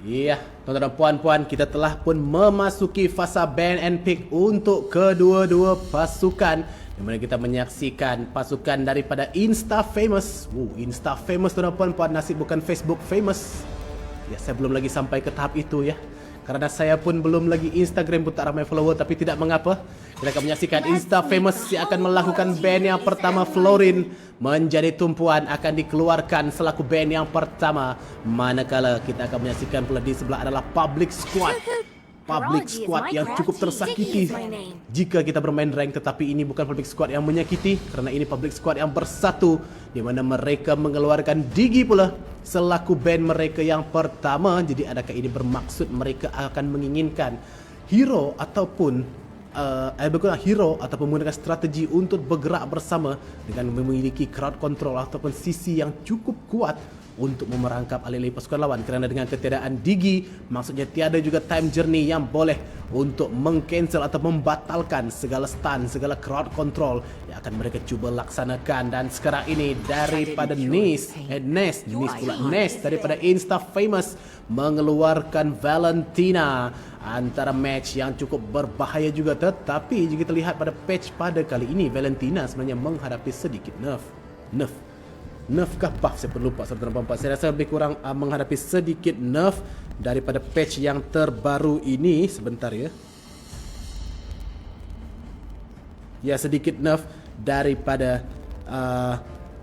Iya, tuan-tuan dan puan-puan, kita telah pun memasuki fasa ban and pick untuk kedua-dua pasukan, di mana kita menyaksikan pasukan daripada Insta Famous. Insta Famous tuan-tuan dan puan-puan, nasib bukan Facebook Famous. Ya, saya belum lagi sampai ke tahap itu ya. Karena saya pun belum lagi Instagram pun tak ramai follower, tapi tidak mengapa. Kita akan menyaksikan Insta Famous yang akan melakukan ban yang pertama. Florin menjadi tumpuan akan dikeluarkan selaku ban yang pertama. Manakala kita akan menyaksikan pula di sebelah adalah Public Squad. Public Squad yang cukup tersakiti jika kita bermain rank, tetapi ini bukan Public Squad yang menyakiti, kerana ini Public Squad yang bersatu, di mana mereka mengeluarkan Digi pula selaku band mereka yang pertama. Jadi adakah ini bermaksud mereka akan menginginkan hero ataupun hero ataupun menggunakan strategi untuk bergerak bersama dengan memiliki crowd control ataupun sisi yang cukup kuat untuk memerangkap alih-alih pasukan lawan, kerana dengan ketiadaan Digi maksudnya tiada juga time journey yang boleh untuk mengcancel atau membatalkan segala stun, segala crowd control yang akan mereka cuba laksanakan. Dan sekarang ini daripada Nes daripada Insta Famous mengeluarkan Valentina, antara match yang cukup berbahaya juga. Tetapi jika kita lihat pada patch pada kali ini, Valentina sebenarnya menghadapi sedikit nerf kah buff, saya pun lupa. Saya rasa lebih kurang menghadapi sedikit nerf daripada patch yang terbaru ini. Sebentar ya. Ya, sedikit nerf daripada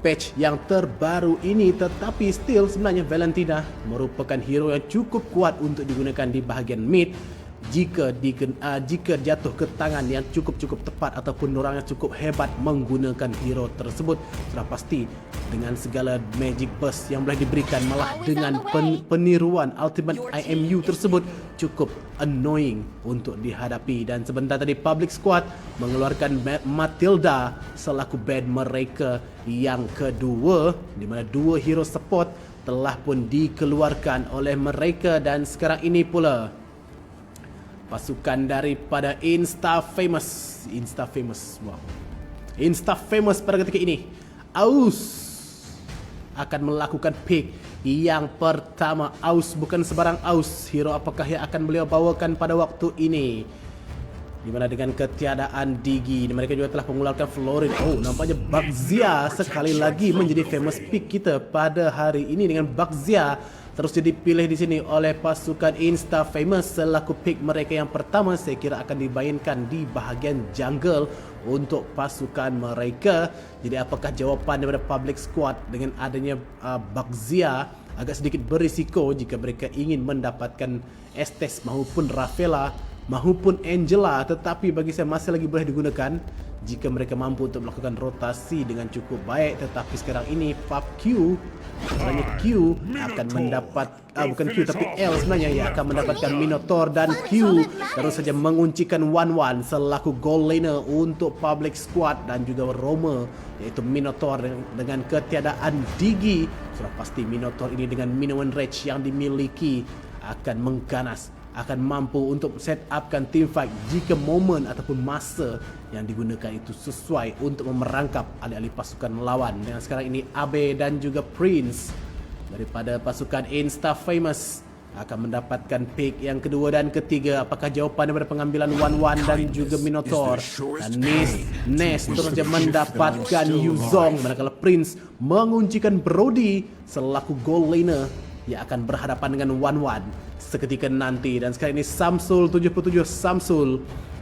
patch yang terbaru ini. Tetapi still sebenarnya Valentina merupakan hero yang cukup kuat untuk digunakan di bahagian mid. Jika jatuh ke tangan yang cukup tepat ataupun orang yang cukup hebat menggunakan hero tersebut, sudah pasti dengan segala magic burst yang boleh diberikan, malah dengan peniruan ultimate IMU tersebut cukup annoying untuk dihadapi. Dan sebentar tadi Public Squad mengeluarkan Matilda selaku band mereka yang kedua, di mana dua hero support telah pun dikeluarkan oleh mereka. Dan sekarang ini pula pasukan daripada Insta Famous. Wow. Insta Famous pada ketika ini, Aus akan melakukan pick yang pertama. Aus bukan sebarang Aus. Hero apakah yang akan beliau bawakan pada waktu ini? Di mana dengan ketiadaan Digi, mereka juga telah mengeluarkan Florin. Nampaknya Bagzia sekali lagi menjadi famous pick kita pada hari ini, dengan Bagzia terus dipilih di sini oleh pasukan Insta Famous selaku pick mereka yang pertama. Saya kira akan dimainkan di bahagian jungle untuk pasukan mereka. Jadi apakah jawapan daripada Public Squad dengan adanya Bagzia? Agak sedikit berisiko jika mereka ingin mendapatkan Estes maupun Rafaela maupun Angela, tetapi bagi saya masih lagi boleh digunakan jika mereka mampu untuk melakukan rotasi dengan cukup baik. Tetapi sekarang ini Pub Q, sebenarnya Q akan mendapat bukan Q tapi L sebenarnya, ia akan mendapatkan Minotaur, dan Q terus saja menguncikan 1-1 selaku goal laner untuk Public Squad dan juga Roma, iaitu Minotaur. Dengan ketiadaan Digi, sudah pasti Minotaur ini dengan Minoan Rage yang dimiliki akan mengganas, akan mampu untuk set upkan team fight jika momen ataupun masa yang digunakan itu sesuai untuk memerangkap alih-alih pasukan lawan. Dan sekarang ini Abe dan juga Prince daripada pasukan Insta Famous akan mendapatkan pick yang kedua dan ketiga. Apakah jawapan daripada pengambilan 1-1 dan juga Minotaur? Dan Nes terus saja mendapatkan Yuzong, manakala Prince menguncikan Brody selaku goal laner yang akan berhadapan dengan 1-1 seketika nanti. Dan sekarang ini Samsul 77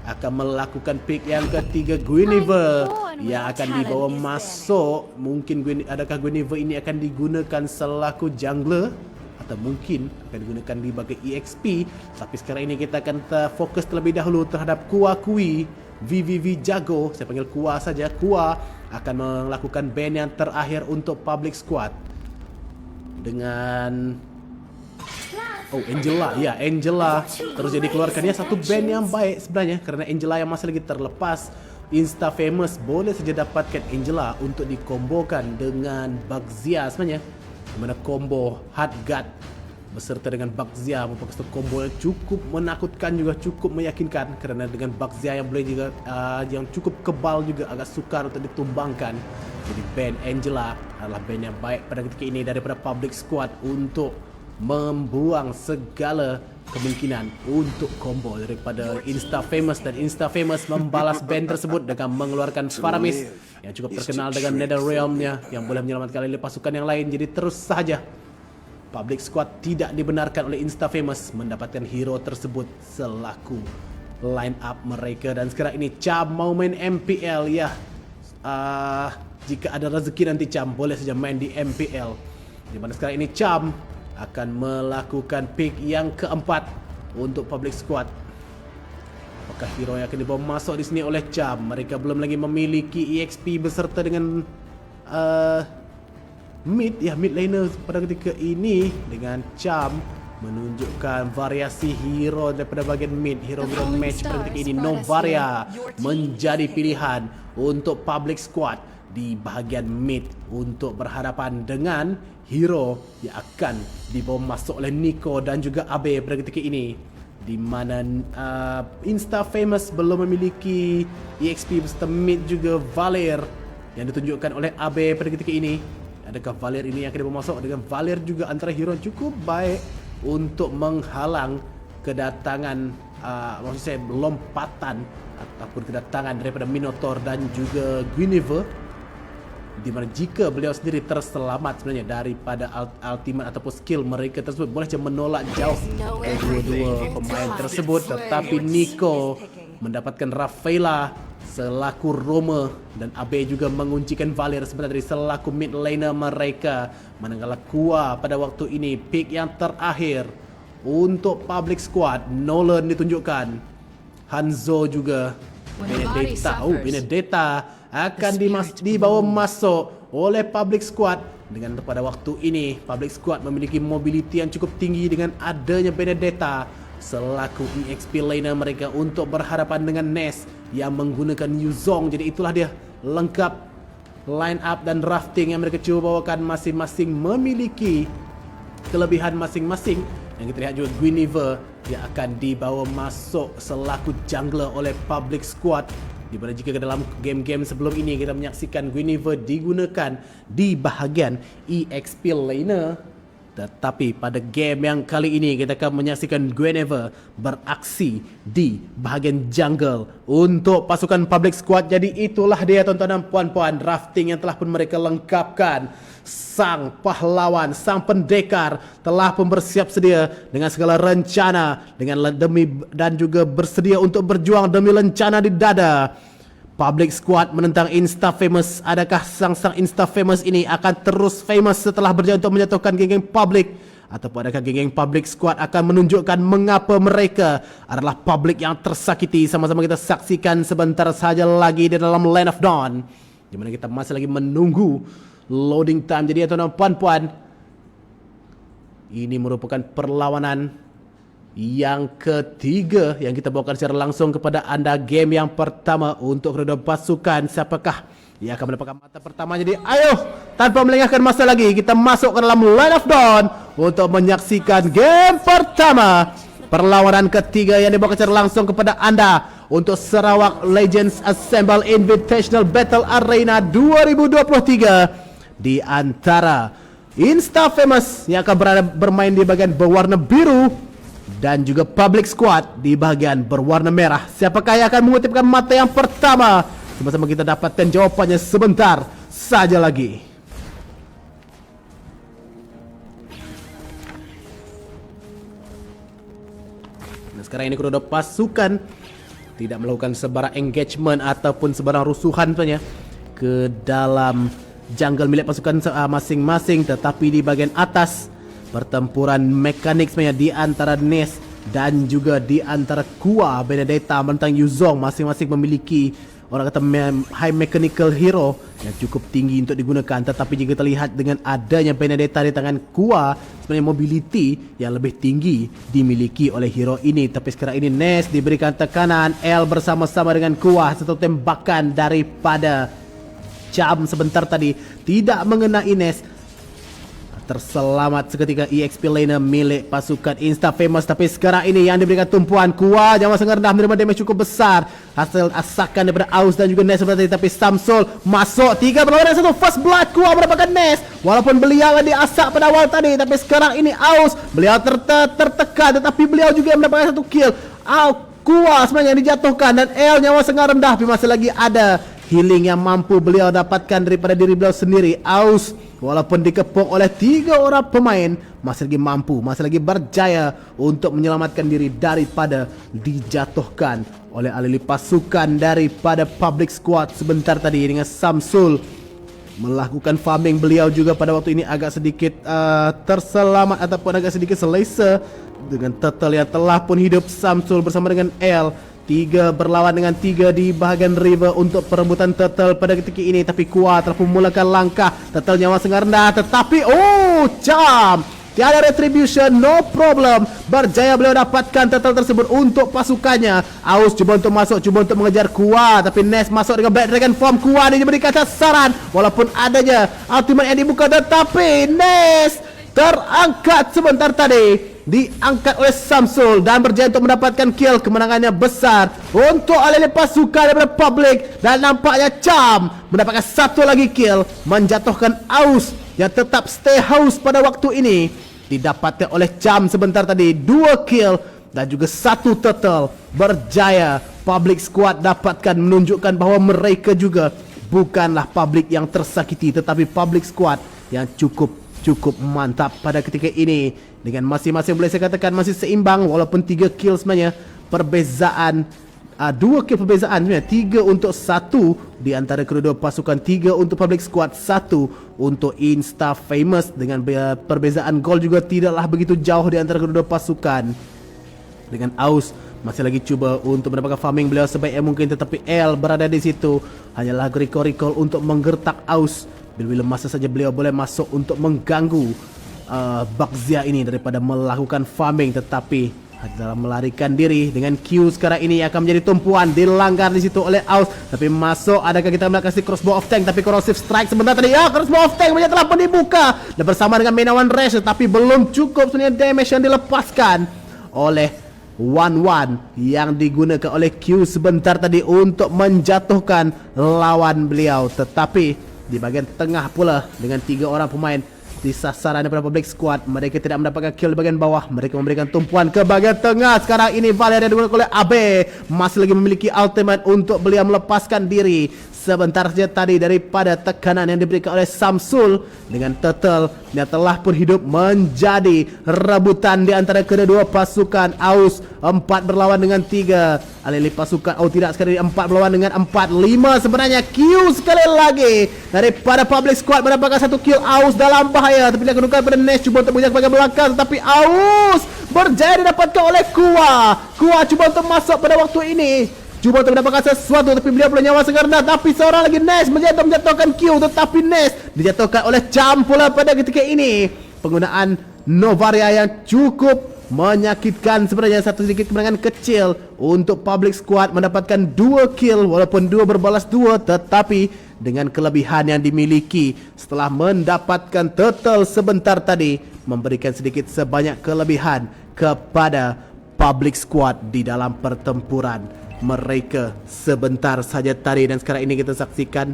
akan melakukan pick yang ketiga, Guinevere yang akan dibawa masuk. Mungkin adakah Guinevere ini akan digunakan selaku jungler atau mungkin akan digunakan di bagai EXP. Tapi sekarang ini kita akan fokus terlebih dahulu terhadap Kua Kui VVV Jago. Saya panggil Kua saja. Kua akan melakukan ban yang terakhir untuk Public Squad dengan Angela. Ya, Angela terus jadi keluarkannya satu band yang baik sebenarnya, kerana Angela yang masih lagi terlepas. Insta Famous boleh saja dapatkan Angela untuk dikombokan dengan Bagzia sebenarnya, di mana combo Hard Guard beserta dengan Bagzia merupakan satu combo yang cukup menakutkan juga cukup meyakinkan, kerana dengan Bagzia yang boleh juga yang cukup kebal juga agak sukar untuk ditumbangkan. Jadi band Angela adalah band yang baik pada ketika ini daripada Public Squad untuk membuang segala kemungkinan untuk combo daripada Insta Famous, dan Insta Famous membalas band tersebut dengan mengeluarkan Faramis yang cukup terkenal dengan Nether Realm-nya yang boleh menyelamatkan oleh pasukan yang lain. Jadi terus sahaja Public Squad tidak dibenarkan oleh Insta Famous mendapatkan hero tersebut selaku line up mereka. Dan sekarang ini Cham mau main MPL ya. Jika ada rezeki nanti Cham boleh saja main di MPL. Di mana sekarang ini Cham akan melakukan pick yang keempat untuk Public Squad. Apakah hero yang akan dibawa masuk di sini oleh Cham? Mereka belum lagi memiliki EXP beserta dengan mid laner pada ketika ini, dengan Cham menunjukkan variasi hero daripada bahagian mid. Hero match pada ketika ini Novaria menjadi pilihan untuk Public Squad di bahagian mid untuk berhadapan dengan hero yang akan dibawa masuk oleh Nico dan juga Abe pada ketika ini, di mana Insta Famous belum memiliki EXP beserta mid juga Valir yang ditunjukkan oleh Abe pada ketika ini. Adakah Valir ini yang akan dibawa masuk? Dengan Valir juga antara hero cukup baik untuk menghalang kedatangan maksud saya lompatan ataupun kedatangan daripada Minotaur dan juga Guinevere, di mana jika beliau sendiri terselamat sebenarnya daripada ultimate ataupun skill mereka tersebut, boleh saja menolak jauh kedua-dua pemain tersebut. Tetapi Nico mendapatkan Rafaela selaku Roma dan Abe juga menguncikan Valir sebenarnya selaku mid laner mereka. Manakala Kua pada waktu ini pick yang terakhir untuk Public Squad. Nolan ditunjukkan, Hanzo juga, Benedetta akan dibawa masuk oleh Public Squad. Dengan pada waktu ini Public Squad memiliki mobility yang cukup tinggi dengan adanya Benedetta selaku EXP laner mereka untuk berhadapan dengan Ness yang menggunakan Yuzong. Jadi itulah dia lengkap line up dan drafting yang mereka cuba bawakan. Masing-masing memiliki kelebihan masing-masing. Yang kita lihat juga Guinevere yang akan dibawa masuk selaku jungler oleh Public Squad, di mana jika ke dalam game-game sebelum ini kita menyaksikan Guinevere digunakan di bahagian EXP laner, tetapi pada game yang kali ini kita akan menyaksikan Guinevere beraksi di bahagian jungle untuk pasukan Public Squad. Jadi itulah dia tuan-tuan dan puan-puan, drafting yang telah pun mereka lengkapkan. Sang pahlawan, sang pendekar telah pun bersiap sedia dengan segala rencana dan juga bersedia untuk berjuang demi lencana di dada. Public Squad menentang Insta Famous. Adakah sang Insta Famous ini akan terus famous setelah berjaya untuk menjatuhkan geng-geng Public? Ataupun adakah geng-geng Public Squad akan menunjukkan mengapa mereka adalah Public yang tersakiti? Sama-sama kita saksikan sebentar saja lagi di dalam Land of Dawn, di mana kita masih lagi menunggu loading time. Jadi tuan-tuan dan puan-puan, ini merupakan perlawanan yang ketiga yang kita bawakan secara langsung kepada anda. Game yang pertama untuk kedua pasukan, siapakah yang akan mendapatkan mata pertama? Jadi ayo, tanpa melengahkan masa lagi, kita masuk ke dalam Land of Dawn untuk menyaksikan game pertama, perlawanan ketiga yang dibawakan secara langsung kepada anda untuk Sarawak Legends Assemble Invitational Battle Arena 2023 di antara Insta Famous yang akan bermain di bagian berwarna biru dan juga Public Squad di bagian berwarna merah. Siapakah yang akan mengutipkan mata yang pertama? Sama-sama kita dapatkan jawapannya sebentar saja lagi. Nah, sekarang ini kedua pasukan tidak melakukan sebarang engagement ataupun sebarang rusuhan sebenarnya ke dalam jungle milik pasukan masing-masing, tetapi di bagian atas pertempuran mekanik sebenarnya di antara Ness dan juga di antara Kua Benedetta menentang Yuzong. Masing-masing memiliki orang kata high mechanical hero yang cukup tinggi untuk digunakan, tetapi jika terlihat dengan adanya Benedetta di tangan Kua, sebenarnya mobility yang lebih tinggi dimiliki oleh hero ini. Tapi sekarang ini Ness diberikan tekanan, L bersama-sama dengan Kua, satu tembakan daripada Cham sebentar tadi tidak mengenai Ness, Terselamat seketika EXP laner milik pasukan Insta Famous. Tapi sekarang ini yang diberikan tumpuan Kua Jawa sangat rendah, menerima damage cukup besar. Hasil asakan daripada Aus dan juga Nes seperti. Tapi Samsul masuk 3 berlawan 1. First blood Kua mendapatkan Nes. Walaupun beliau yang diasak pada awal tadi, tapi sekarang ini Aus beliau tertekan, tetapi beliau juga mendapatkan 1 kill. Kua sebenarnya dijatuhkan dan L nyawa sangat rendah. Tapi masih lagi ada healing yang mampu beliau dapatkan daripada diri beliau sendiri. Aus walaupun dikepung oleh 3 orang pemain, masih lagi mampu, masih lagi berjaya untuk menyelamatkan diri daripada dijatuhkan oleh ahli pasukan daripada public squad sebentar tadi. Dengan Samsul melakukan farming, beliau juga pada waktu ini agak sedikit terselamat ataupun agak sedikit selesa dengan turtle yang telah pun hidup. Samsul bersama dengan L 3 berlawan dengan 3 di bahagian river untuk perebutan turtle pada ketika ini. Tapi Kua telah memulakan langkah. Turtle nyawa sangat rendah, tetapi jam tiada retribution, no problem. Berjaya beliau dapatkan turtle tersebut untuk pasukannya. Aus cuba untuk masuk, cuba untuk mengejar Kua, tapi Nes masuk dengan Black Dragon form. Kua dia diberikan sasaran walaupun adanya ultimate yang dibuka, tetapi Nes terangkat sebentar tadi, diangkat oleh Samsul dan berjaya untuk mendapatkan kill. Kemenangannya besar untuk alih pasukan daripada public, dan nampaknya Cham mendapatkan 1 lagi kill, menjatuhkan Aus yang tetap stay house pada waktu ini. Didapatkan oleh Cham sebentar tadi 2 kill dan juga 1 turtle. Berjaya public squad dapatkan, menunjukkan bahawa mereka juga bukanlah public yang tersakiti, tetapi public squad yang cukup mantap pada ketika ini. Dengan masing-masing boleh saya katakan masih seimbang, walaupun 3 kill sebenarnya perbezaan, 2 kill perbezaan sebenarnya, 3 untuk 1 di antara kedua-dua pasukan. 3 untuk public squad, 1 untuk Insta Famous. Dengan perbezaan gol juga tidaklah begitu jauh di antara kedua-dua pasukan. Dengan Aus masih lagi cuba untuk mendapatkan farming beliau sebaik yang mungkin, tetapi L berada di situ hanyalah recall untuk menggertak Aus. Bila-bila masa saja beliau boleh masuk untuk mengganggu Bagzia ini daripada melakukan farming, tetapi dalam melarikan diri dengan Q sekarang ini akan menjadi tumpuan. Dilanggar di situ oleh Aus, tapi masuk. Adakah kita melakukan crossbow of tank, tapi corrosive strike sebentar tadi. Crossbow of tank telah pun dibuka dan bersama dengan Menawan Rash, tapi belum cukup sebenarnya damage yang dilepaskan oleh 1-1 yang digunakan oleh Q sebentar tadi untuk menjatuhkan lawan beliau. Tetapi di bahagian tengah pula dengan 3 orang pemain di sasaran daripada public squad, mereka tidak mendapatkan kill di bahagian bawah. Mereka memberikan tumpuan ke bahagian tengah. Sekarang ini Valeria digunakan oleh Abe, masih lagi memiliki ultimate untuk beliau melepaskan diri sebentar saja tadi daripada tekanan yang diberikan oleh Samsul. Dengan turtle yang telah pun hidup menjadi rebutan di antara kedua-dua pasukan. Aus 4 berlawan dengan 3, alih-alih pasukan tidak, sekali 4 berlawan dengan 4, 5 sebenarnya. Q sekali lagi daripada public squad mendapatkan 1 kill. Aus dalam bahaya, tapi dia kedudukan pada Nes, cuba untuk mengejar ke bahagian belakang, tetapi Aus berjaya didapatkan oleh Kua. Kua cuba untuk masuk pada waktu ini, cuba untuk mendapatkan sesuatu, tapi beliau punya nyawa sangat rendah. Tapi seorang lagi Nes menjatuhkan Q, tetapi Nes dijatuhkan oleh Cham pula pada ketika ini. Penggunaan Novaria yang cukup menyakitkan sebenarnya. Satu sedikit kemenangan kecil untuk public squad mendapatkan 2 kill, walaupun 2 berbalas 2, tetapi dengan kelebihan yang dimiliki setelah mendapatkan turtle sebentar tadi, memberikan sedikit sebanyak kelebihan kepada public squad di dalam pertempuran mereka sebentar saja tadi. Dan sekarang ini kita saksikan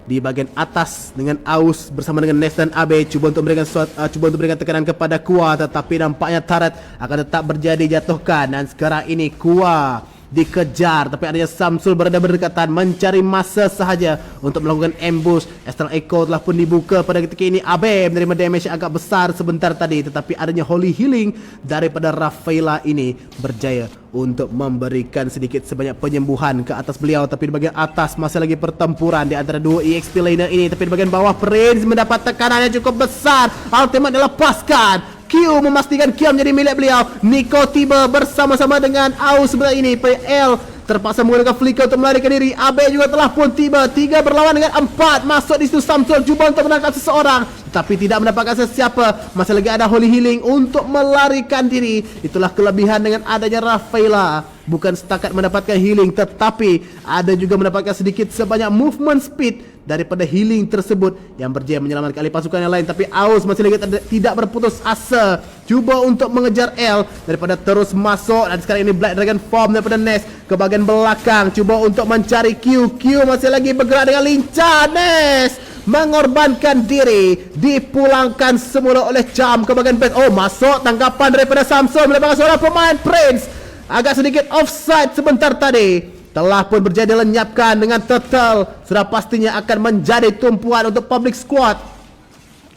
di bahagian atas dengan Aus bersama dengan Nes dan Abe cuba untuk memberikan tekanan kepada Kua, tetapi nampaknya turret akan tetap berjadi jatuhkan. Dan sekarang ini Kua dikejar, tapi adanya Samsul berada berdekatan, mencari masa sahaja untuk melakukan ambush. Astral Echo telah pun dibuka pada ketika ini. Abe menerima damage yang agak besar sebentar tadi, tetapi adanya Holy Healing daripada Rafaela ini berjaya untuk memberikan sedikit sebanyak penyembuhan ke atas beliau. Tapi di bahagian atas masih lagi pertempuran di antara 2 EXP laner ini. Tapi di bahagian bawah Prince mendapat tekanan yang cukup besar. Ultimate dilepaskan. Q memastikan kill menjadi milik beliau. Nico tiba bersama-sama dengan Aus sebelah ini. PL terpaksa menggunakan flicker untuk melarikan diri. Abe juga telah pun tiba. 3 berlawan dengan 4. Masuk di situ Samsul cuba untuk menangkap seseorang, tapi tidak mendapatkan sesiapa. Masih lagi ada Holy Healing untuk melarikan diri. Itulah kelebihan dengan adanya Rafaela bukan setakat mendapatkan healing, tetapi ada juga mendapatkan sedikit sebanyak movement speed daripada healing tersebut yang berjaya menyelamatkan ahli pasukan yang lain. Tapi Aus masih lagi tidak berputus asa, cuba untuk mengejar L daripada terus masuk. Dan sekarang ini Black Dragon form daripada Ness ke bahagian belakang, cuba untuk mencari Q. Q masih lagi bergerak dengan lincah. Ness mengorbankan diri, dipulangkan semula oleh Charm ke bahagian base. Oh, masuk tangkapan daripada Samson melepaskan seorang pemain. Prince agak sedikit offside sebentar tadi, telah pun berjaya dilenyapkan dengan Turtle. Sudah pastinya akan menjadi tumpuan untuk public squad.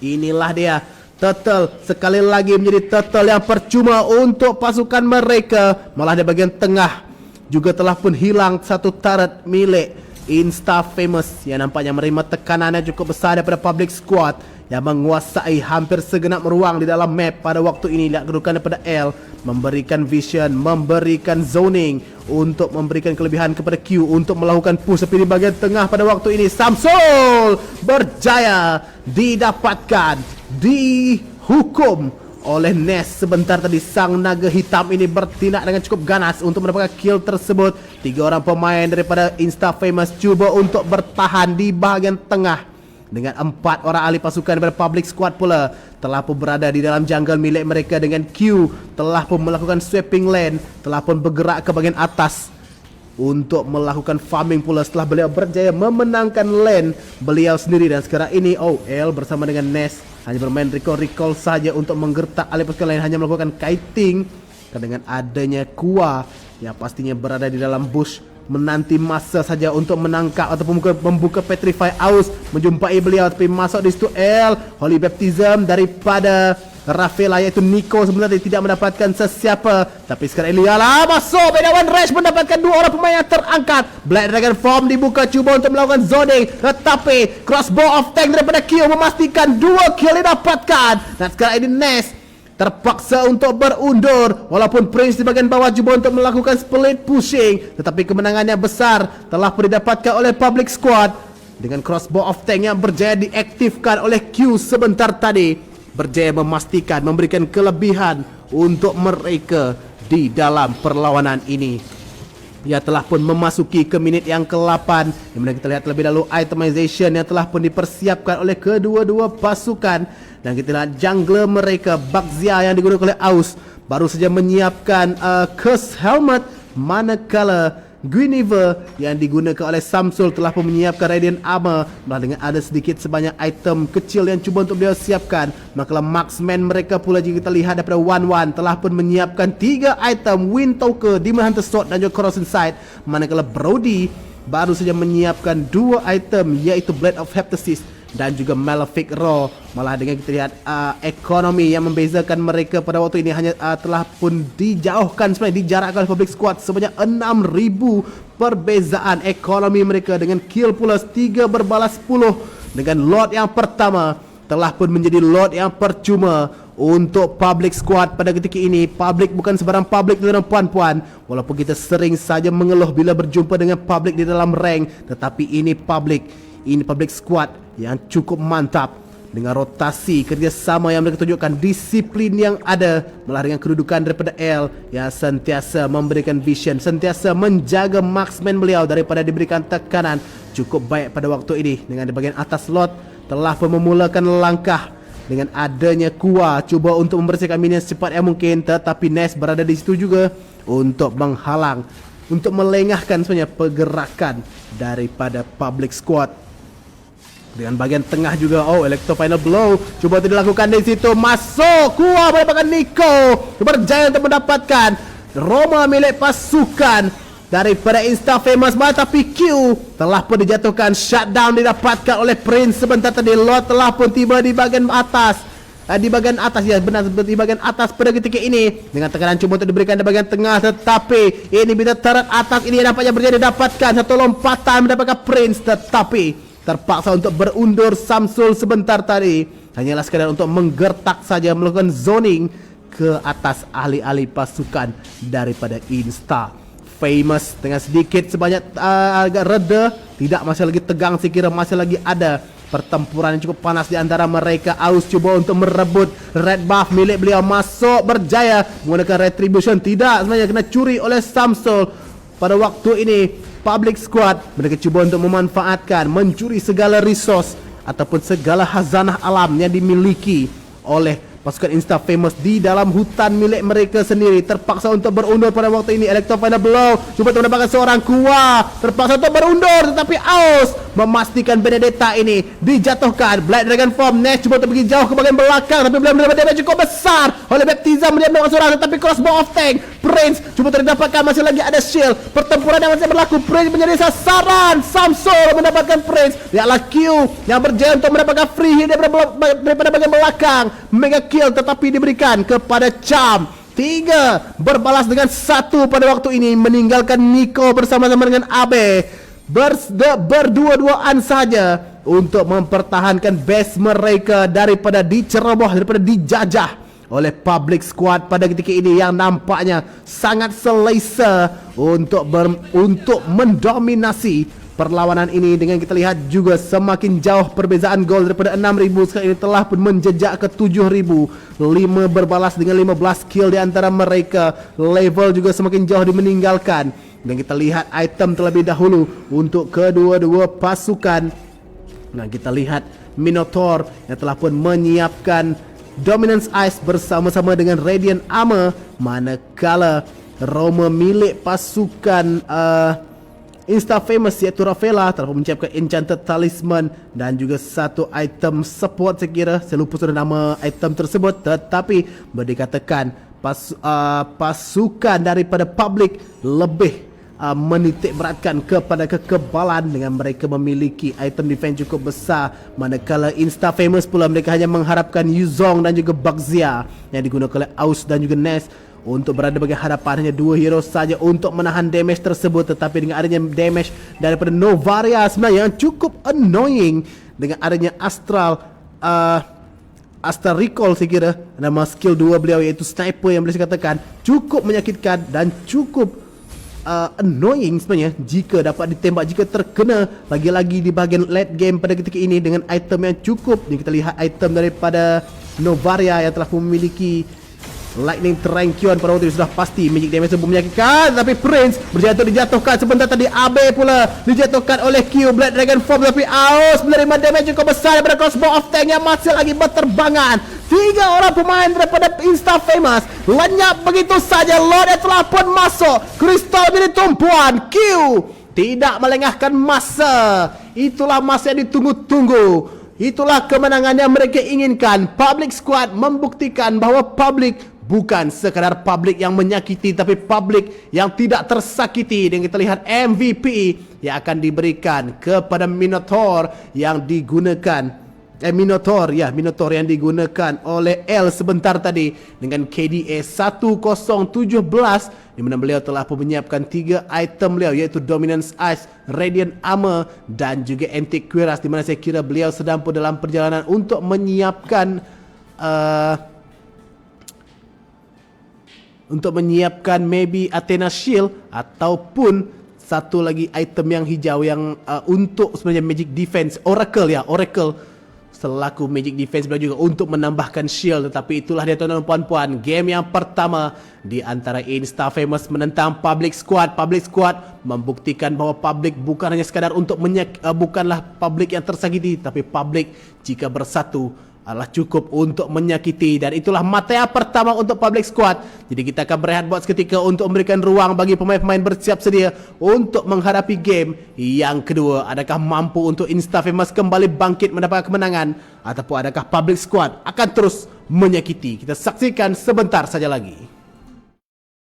Inilah dia Turtle, sekali lagi menjadi Turtle yang percuma untuk pasukan mereka. Malah di bahagian tengah juga telah pun hilang satu turret milik Insta Famous yang nampaknya menerima tekanan yang cukup besar daripada public squad yang menguasai hampir segenap ruang di dalam map pada waktu ini. Lihat kedudukan daripada L, memberikan vision, memberikan zoning untuk memberikan kelebihan kepada Q untuk melakukan push. Tapi di bahagian tengah pada waktu ini Samsul berjaya didapatkan, dihukum oleh Ness sebentar tadi. Sang naga hitam ini bertindak dengan cukup ganas untuk mendapatkan kill tersebut. 3 orang pemain daripada Insta Famous cuba untuk bertahan di bahagian tengah, dengan 4 orang ahli pasukan daripada public squad pula telah pun berada di dalam jungle milik mereka. Dengan Q telah pun melakukan sweeping lane, telah pun bergerak ke bahagian atas untuk melakukan farming pula setelah beliau berjaya memenangkan lane beliau sendiri. Dan sekarang ini L bersama dengan Ness hanya bermain recall saja untuk menggertak ahli pasukan lain, hanya melakukan kiting. Dengan adanya Kua yang pastinya berada di dalam bush menanti masa saja untuk menangkap ataupun membuka petrify. Aus menjumpai beliau, tapi masuk di situ L. Holy Baptism daripada Rafaela, iaitu Nico sebenarnya tidak mendapatkan sesiapa. Tapi sekarang ini masuk Bedawan Rash mendapatkan 2 orang pemain yang terangkat. Black Dragon form dibuka, cuba untuk melakukan zoning, tetapi crossbow of tank daripada Q memastikan 2 kill didapatkan. Dan sekarang ini Ness terpaksa untuk berundur, walaupun Prince di bahagian bawah cuba untuk melakukan split pushing, tetapi kemenangannya besar telah pun didapatkan oleh public squad dengan crossbow of tank yang berjaya diaktifkan oleh Q sebentar tadi, berjaya memastikan memberikan kelebihan untuk mereka di dalam perlawanan ini. Ia telah pun memasuki ke minit yang ke-8, yang mana kita lihat terlebih dahulu itemization yang telah pun dipersiapkan oleh kedua-dua pasukan. Dan kita lihat jungler mereka Baxia yang digunakan oleh Aus baru saja menyiapkan curse helmet, manakala Guinevere yang digunakan oleh Samsul telah pun menyiapkan radiant armor. Malah dengan ada sedikit sebanyak item kecil yang cuba untuk beliau siapkan. Maka marksman mereka pula jika kita lihat daripada 1-1 telah pun menyiapkan 3 item Wind Talker, Demon Hunter Sword dan juga Corrosion Sight. Manakala Brody baru saja menyiapkan 2 item iaitu Blade of Heptasis dan juga Malefic Raw. Malah dengan kita lihat ekonomi yang membezakan mereka pada waktu ini hanya telah pun dijauhkan, sebenarnya dijarakkan oleh public squad sebanyak 6,000 perbezaan ekonomi mereka. Dengan kill plus 3 berbalas 10 dengan lot yang pertama telah pun menjadi lot yang percuma untuk public squad pada ketika ini. Public bukan sebarang public, tuan-tuan puan-puan. Walaupun kita sering saja mengeluh bila berjumpa dengan public di dalam rank, tetapi ini public squad yang cukup mantap dengan rotasi kerjasama yang mereka tunjukkan, disiplin yang ada, malah dengan kedudukan daripada L yang sentiasa memberikan vision, sentiasa menjaga marksman beliau daripada diberikan tekanan cukup baik pada waktu ini. Dengan di bahagian atas lot telah pun memulakan langkah dengan adanya Kua cuba untuk membersihkan minion secepat yang mungkin, tetapi Ness berada di situ juga untuk menghalang, untuk melengahkan sebenarnya pergerakan daripada public squad. Dengan bahagian tengah juga Electro Final Blow cuba untuk dilakukan di situ, masuk Kua mendapatkan Nico, berjaya untuk mendapatkan Roma milik pasukan daripada Insta Famous. Tapi Q telah pun dijatuhkan, shutdown didapatkan oleh Prince sebentar tadi. Lot telah pun tiba di bahagian atas, di bahagian atas ya, benar, di bahagian atas pada ketika ini dengan tekanan cuba untuk diberikan di bahagian tengah, tetapi ini bila turret atas ini nampaknya berjaya didapatkan satu lompatan mendapatkan Prince, tetapi terpaksa untuk berundur Samsul sebentar tadi, hanyalah sekadar untuk menggertak saja, melakukan zoning ke atas ahli-ahli pasukan daripada Insta Famous. Dengan sedikit sebanyak agak reda, tidak masih lagi tegang, saya kira masih lagi ada pertempuran yang cukup panas di antara mereka. Aus cuba untuk merebut red buff milik beliau, masuk berjaya menggunakan retribution. Tidak, sebenarnya kena curi oleh Samsul. Pada waktu ini Public Squad mereka cuba untuk memanfaatkan, mencuri segala resource ataupun segala khazanah alam yang dimiliki oleh pasukan Insta Famous di dalam hutan milik mereka sendiri. Terpaksa untuk berundur pada waktu ini. Electro Final Blow cuba untuk mendapatkan seorang kuah, terpaksa untuk berundur, tetapi Aus memastikan Benedetta ini dijatuhkan. Black Dragon Form Nash cuba untuk pergi jauh ke bahagian belakang, tapi belum mendapat damage cukup besar oleh Baptism. Dia mendapatkan seorang, tetapi crossbow of tank. Prince cuba terdapatkan, masih lagi ada shield. Pertempuran yang masih berlaku. Prince menjadi sasaran. Samsul mendapatkan Prince. Lihatlah Q yang berjaya untuk mendapatkan free hit daripada bahagian belakang. Mega kill tetapi diberikan kepada Cham. 3 berbalas dengan 1 pada waktu ini, meninggalkan Nico bersama-sama dengan Abe berdua-duaan saja untuk mempertahankan base mereka daripada diceroboh, daripada dijajah oleh Public Squad pada ketika ini yang nampaknya sangat selesa untuk mendominasi perlawanan ini. Dengan kita lihat juga semakin jauh perbezaan gol daripada 6,000 sekarang ini telah pun menjejak ke 7,000. 5 berbalas dengan 15 kill di antara mereka. Level juga semakin jauh dimeninggalkan. Dan kita lihat item terlebih dahulu untuk kedua-dua pasukan. Nah, kita lihat Minotaur yang telah pun menyiapkan Dominance Ice bersama-sama dengan Radiant Armor, manakala Roma milik pasukan Insta Famous iaitu Rafaela telah menyiapkan Enchanted Talisman dan juga satu item support. Saya lupa sudah nama item tersebut, tetapi boleh dikatakan pasukan daripada Public lebih menitik beratkan kepada kekebalan dengan mereka memiliki item defense cukup besar, manakala Insta Famous pula mereka hanya mengharapkan Yuzong dan juga Baxia yang digunakan oleh Aus dan juga Ness untuk berada bagi hadapan. Hanya 2 hero saja untuk menahan damage tersebut, tetapi dengan adanya damage daripada Novaria sebenarnya yang cukup annoying dengan adanya Astral Recall, saya kira nama skill 2 beliau iaitu Sniper yang boleh saya katakan cukup menyakitkan dan cukup annoying sebenarnya jika dapat ditembak, jika terkena lagi-lagi di bahagian late game pada ketika ini dengan item yang cukup. Jadi kita lihat item daripada Novaria yang telah memiliki Lightning Tranquion pada waktu itu sudah pasti magic damage tersebut menyakitkan, tapi Prince dijatuhkan sebentar tadi. Abe pula dijatuhkan oleh Q Black Dragon Form, tapi Aus menerima damage cukup besar daripada crossbow of tank yang masih lagi berterbangan. 3 orang pemain daripada Insta Famous lenyap begitu saja. Lord yang telah pun masuk, Crystal menjadi tumpuan. Q tidak melengahkan masa. Itulah masa yang ditunggu-tunggu. Itulah kemenangan yang mereka inginkan. Public Squad membuktikan bahawa Public bukan sekadar Public yang menyakiti, tapi Public yang tidak tersakiti. Dan kita lihat MVP yang akan diberikan kepada Minotaur yang digunakan Minotaur yang digunakan oleh L sebentar tadi dengan KDA 1017, di mana beliau telah pun menyiapkan 3 item beliau iaitu Dominance Ice, Radiant Armor dan juga Antique Cuirass, di mana saya kira beliau sedang pun dalam perjalanan untuk menyiapkan maybe Athena Shield ataupun satu lagi item yang hijau yang untuk sebenarnya Magic Defense Oracle selaku Magic Defense beliau juga untuk menambahkan shield. Tetapi itulah dia tuan-tuan dan puan-puan, game yang pertama di antara Insta Famous menentang Public Squad. Public Squad membuktikan bahawa Public bukan hanya sekadar untuk bukanlah Public yang tersakiti, tapi Public jika bersatu adalah cukup untuk menyakiti. Dan itulah mata pertama untuk Public Squad. Jadi kita akan berehat buat seketika untuk memberikan ruang bagi pemain-pemain bersiap sedia untuk menghadapi game yang kedua. Adakah mampu untuk Insta Famous kembali bangkit mendapatkan kemenangan, ataupun adakah Public Squad akan terus menyakiti? Kita saksikan sebentar saja lagi.